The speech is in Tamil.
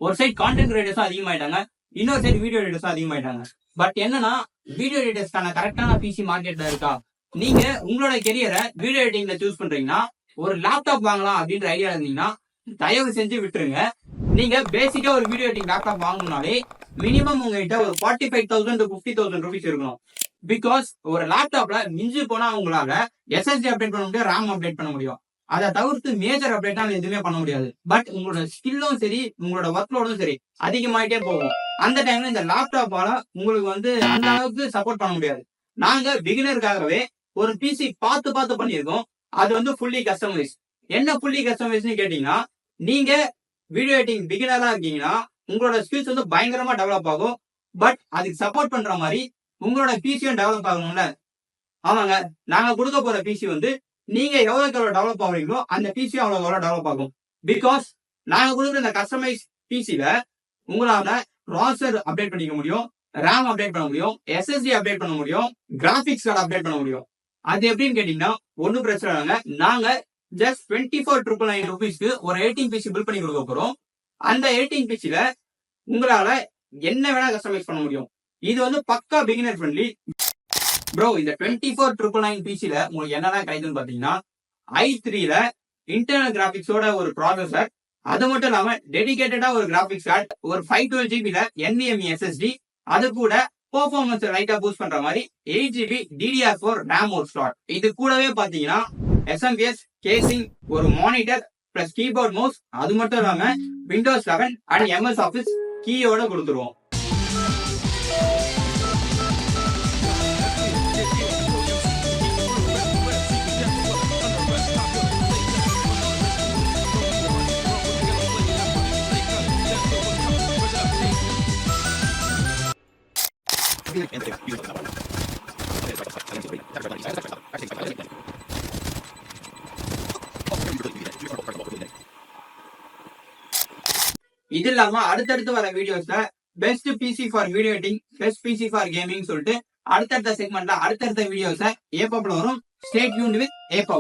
ஒரு சைட் கான்டென்ட் கிரியேட்டர்ஸும் அதிகமாயிட்டாங்க, இன்னொரு சைடு வீடியோ எடிட்டர்ஸும் அதிகமாயிட்டாங்க. பட் என்னன்னா வீடியோ எடிட்டர்ஸ்க்கான கரெக்டான பிசி மார்க்கெட்ல இருக்கா? நீங்க உங்களோட கெரியரை வீடியோ எடிட்டிங்ல சூஸ் பண்றீங்கன்னா, ஒரு லேப்டாப் வாங்கலாம் அப்படின்ற ஐடியா இருந்தீங்கன்னா தயவு செஞ்சு விட்டுருங்க. நீங்க பேசிக்கா ஒரு வீடியோ எடிட்டிங் லேப்டாப் வாங்கணும்னாலே மினிமம் உங்ககிட்ட ஒரு 45,000 to 50,000 rupees இருக்கணும். பிகாஸ் ஒரு லேப்டாப்ல மிஞ்சி போனா உங்களால எஸ்எஸ்டி அப்டேட் பண்ண முடியும், ரேம் அப்டேட் பண்ண முடியும். அதை தவிர்த்து மேஜர் அப்டேட்டால எதுவுமே பண்ண முடியாது. பட் உங்களோட ஸ்கில்லும் சரி, உங்களோட ஒர்க் லோடும் சரி அதிகமாயிட்டே போகும். அந்த டைம்ல இந்த லேப்டாப்பால உங்களுக்கு அந்த அளவுக்கு சப்போர்ட் பண்ண முடியாது. நாங்க பிகினருக்காகவே ஒரு பிசி பார்த்து பார்த்து பண்ணியிருக்கோம். அது ஃபுல்லி கஸ்டமைஸ். என்ன ஃபுல்லி கஸ்டமைஸ்னு கேட்டீங்கன்னா, நீங்க வீடியோ எடிட்டிங் பிகினரா இருக்கீங்கன்னா உங்களோட ஸ்கில்ஸ் பயங்கரமா டெவலப் ஆகும். பட் அதுக்கு சப்போர்ட் பண்ற மாதிரி உங்களோட பிசியும் டெவலப் ஆகணும்ல. ஆமாங்க, நாங்க கொடுக்க போற பிசி நீங்க எவ்வளவுக்கு எவ்வளவு டெவலப் ஆகுறீங்களோ அந்த பிசியும் அவ்வளவு எவ்வளவு டெவலப் ஆகும். பிகாஸ் நாங்க கொடுக்குற இந்த கஸ்டமைஸ் பிசில உங்களால ப்ராசஸர் அப்டேட் பண்ணிக்க முடியும், ரேம் அப்டேட் பண்ண முடியும், எஸ்எஸ்டி அப்டேட் பண்ண முடியும், கிராபிக்ஸ் கார்டு அப்டேட் பண்ண முடியும். அது எப்படின்னு கேட்டீங்கன்னா ஒன்னும் பிரச்சனை இல்லைங்க. நாங்க ஜஸ்ட் 24,999 rupeesக்கு ஒரு 18 பிசி பில்ட் பண்ணி கொடுக்க போறோம். அந்த 18 பிசில உங்களால என்ன வேணா கஸ்டமைஸ் பண்ண முடியும். இது பக்கா பிகினர் ஃப்ரெண்ட்லி. ப்ரோ, இந்த 24,999 பிசில உங்களுக்கு என்னதான் கிடைக்குதுன்னு பாத்தீங்கன்னா, i3ல இன்டர்னல் கிராபிக்ஸோட ஒரு ப்ராசஸர், அது மட்டும் இல்லாம டெடிகேட்டடா ஒரு கிராபிக்ஸ் கார்டு, ஒரு 512 GB NVMe SSD, அது கூட பெர்ஃபார்மன்ஸ் லைட்டா பூஸ்ட் பண்ற மாதிரி 8 GB DDR4 RAM ஒரு ஸ்லாட். இது கூடவே பாத்தீங்கன்னா SMPS கேசிங், ஒரு மானிட்டர் பிளஸ் கீபோர்ட் மவுஸ், அது மட்டும் இல்லாம Windows 11 அண்ட் MS Office கீயோட கொடுத்துருவோம். இது இல்லாம அடுத்தடுத்து வர வீடியோஸ்ல best PC for video editing, best PC for gaming சொல்லிட்டு அடுத்தடுத்த செக்மெண்ட்ல அடுத்தடுத்த வீடியோஸ்ல ஏப்பப்ல வரும். Stay tuned with ஏப்பப்.